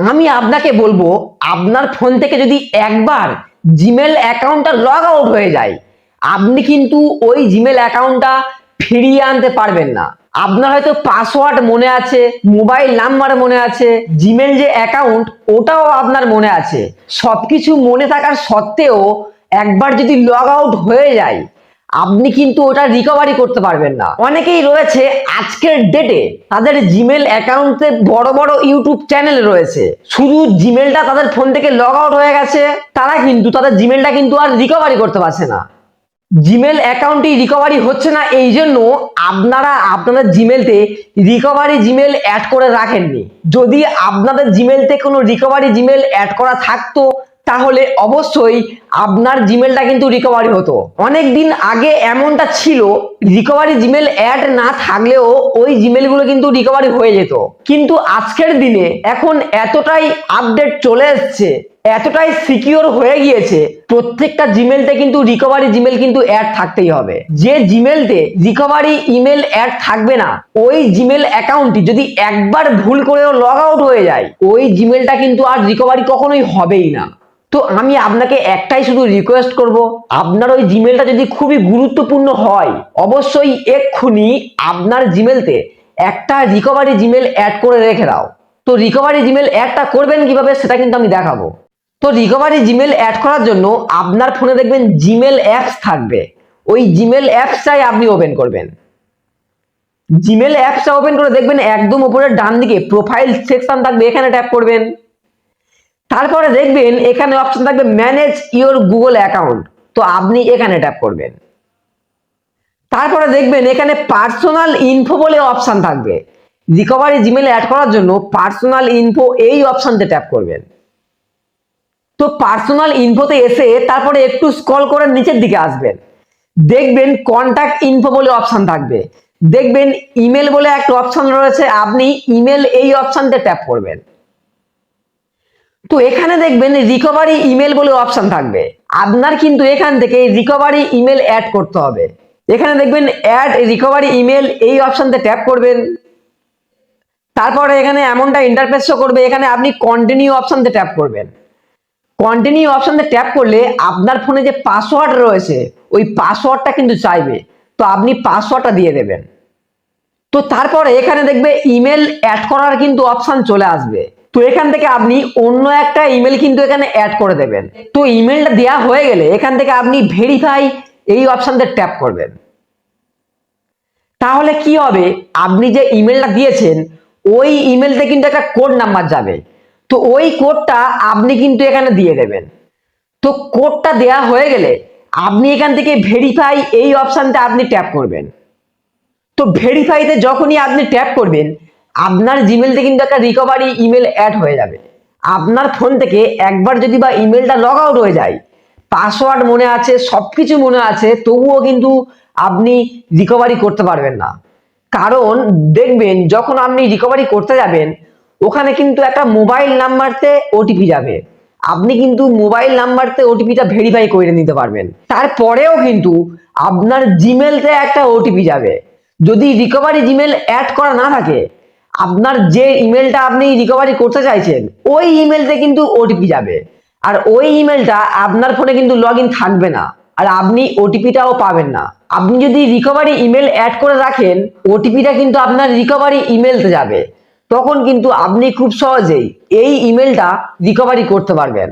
আমি আপনাকে বলবো, আপনার ফোন থেকে যদি একবার জিমেল অ্যাকাউন্টটা লগ আউট হয়ে যায়, আপনি কিন্তু ওই জিমেল অ্যাকাউন্টটা ফিরিয়ে আনতে পারবেন না। আপনার হয়তো পাসওয়ার্ড মনে আছে, মোবাইল নাম্বার মনে আছে, জিমেল যে অ্যাকাউন্ট ওটাও আপনার মনে আছে, সবকিছু মনে থাকার সত্ত্বেও একবার যদি লগ আউট হয়ে যায়, আপনি কিন্তু ওটা রিকভারি করতে পারবেন না। অনেকেই রয়েছে আজকের ডেটে তাদের জিমেল অ্যাকাউন্টে বড় বড় ইউটিউব চ্যানেল রয়েছে, শুধু জিমেলটা তাদের ফোন থেকে লগ আউট হয়ে গেছে, তারা কিন্তু তাদের জিমেলটা কিন্তু আর রিকভারি করতে পারছে না। জিমেল অ্যাকাউন্টটি রিকভারি হচ্ছে না, এই জন্য আপনারা আপনাদের জিমেলতে রিকভারি জিমেল অ্যাড করে রাখেননি। যদি আপনাদের জিমেলতে কোনো রিকভারি জিমেল অ্যাড করা থাকতো, তাহলে অবশ্যই আপনার জিমেলটা কিন্তু রিকভারি হতো। অনেক দিন আগে এমনটা ছিল, রিকভারি জিমেল অ্যাড না থাকলেও ওই জিমেলগুলো কিন্তু রিকভারি হয়ে যেত। কিন্তু আজকের দিনে এখন এতটাই আপডেট চলে এসছে, এতটাই সিকিউর হয়ে গিয়েছে, প্রত্যেকটা জিমেলতে কিন্তু রিকভারি জিমেল কিন্তু অ্যাড থাকতেই হবে। যে জিমেলতে রিকভারি ইমেল অ্যাড থাকবে না, ওই জিমেল অ্যাকাউন্টটি যদি একবার ভুল করেও লগ আউট হয়ে যায়, ওই জিমেলটা কিন্তু আর রিকভারি কখনোই হবেই না। তো আমি আপনাকে একটাই শুধু রিকোয়েস্ট করব, আপনার ওই জিমেলটা যদি খুবই গুরুত্বপূর্ণ হয়, অবশ্যই এক্ষুনি আপনার জিমেলতে একটা রিকভারি জিমেল অ্যাড করে রেখে দাও। তো রিকভারি জিমেল অ্যাডটা করবেন কিভাবে সেটা কিন্তু আমি দেখাবো। তো রিকভারি জিমেল অ্যাড করার জন্য আপনার ফোনে দেখবেন জিমেল অ্যাপস থাকবে, ওই জিমেল অ্যাপসটাই আপনি ওপেন করবেন। জিমেল অ্যাপসটা ওপেন করে দেখবেন একদম উপরের ডান দিকে প্রোফাইল সেকশন থাকবে, এখানে ট্যাপ করবেন। তারপরে দেখবেন এখানে অপশন থাকবে ম্যানেজ ইওর গুগল অ্যাকাউন্ট, তো আপনি এখানে ট্যাপ করবেন। তারপরে দেখবেন এখানে পার্সোনাল ইনফো বলে অপশন থাকবে, রিকভারি জিমেল অ্যাড করার জন্য পার্সোনাল ইনফো এই অপশনতে ট্যাপ করবেন। তো পার্সোনাল ইনফোতে এসে তারপরে একটু স্ক্রল করে নিচের দিকে আসবেন, দেখবেন কন্টাক্ট ইনফো বলে অপশন থাকবে, দেখবেন ইমেল বলে একটা অপশন রয়েছে, আপনি ইমেল এই অপশনতে ট্যাপ করবেন। তো এখানে দেখবেন রিকভারি ইমেল বলে অপশন থাকবে, আপনার কিন্তু এখান থেকে রিকভারি ইমেল অ্যাড করতে হবে। এখানে দেখবেন অ্যাড রিকভারি ইমেল এই অপশনতে ট্যাপ করবেন। তারপরে এখানে এমনটা ইন্টারফেস শো করবে, এখানে আপনি কন্টিনিউ অপশনতে ট্যাপ করবেন। কন্টিনিউ অপশনতে ট্যাপ করলে আপনার ফোনে যে পাসওয়ার্ড রয়েছে ওই পাসওয়ার্ডটা কিন্তু চাইবে, তো আপনি পাসওয়ার্ডটা দিয়ে দেবেন। তো তারপরে এখানে দেখবে ইমেল অ্যাড করার কিন্তু অপশন চলে আসবে, তো এখান থেকে আপনি অন্য একটা ইমেল কিন্তু এখানে অ্যাড করে দেবেন। তো ইমেলটা দেওয়া হয়ে গেলে এখান থেকে আপনি ভেরিফাই এই অপশনতে ট্যাপ করবেন। তাহলে কি হবে, আপনি যে ইমেলটা দিয়েছেন ওই ইমেলতে কিন্তু একটা কোড নাম্বার যাবে, তো ওই কোডটা আপনি কিন্তু এখানে দিয়ে দেবেন। তো কোডটা দেয়া হয়ে গেলে আপনি এখান থেকে ভেরিফাই এই অপশনটা আপনি ট্যাপ করবেন। তো ভেরিফাইতে যখনই আপনি ট্যাপ করবেন, আপনার জিমেলতে কিন্তু একটা রিকভারি ইমেল অ্যাড হয়ে যাবে। আপনার ফোন থেকে একবার যদি বা ইমেলটা লগ আউট হয়ে যায়, পাসওয়ার্ড মনে আছে, সবকিছু মনে আছে, তবুও কিন্তু আপনি রিকভারি করতে পারবেন না। কারণ দেখবেন যখন আপনি রিকভারি করতে যাবেন, ওখানে কিন্তু একটা মোবাইল নাম্বারতে ওটিপি যাবে, আপনি কিন্তু মোবাইল নাম্বারতে ওটিপিটা ভেরিফাই করে নিতে পারবেন। তারপরেও কিন্তু আপনার জিমেলতে একটা ওটিপি যাবে। যদি রিকভারি জিমেল অ্যাড করা না থাকে, আপনার যে ইমেলটা আপনি রিকভারি করতে চাইছেন ওই ইমেলতে কিন্তু ওটিপি যাবে, আর ওই ইমেলটা আপনার ফোনে কিন্তু লগ ইন থাকবে না, আর আপনি ওটিপিটাও পাবেন না। আপনি যদি রিকভারি ইমেল অ্যাড করে রাখেন, ওটিপিটা কিন্তু আপনার রিকভারি ইমেলতে যাবে, তখন কিন্তু আপনি খুব সহজেই এই ইমেলটা রিকভারি করতে পারবেন।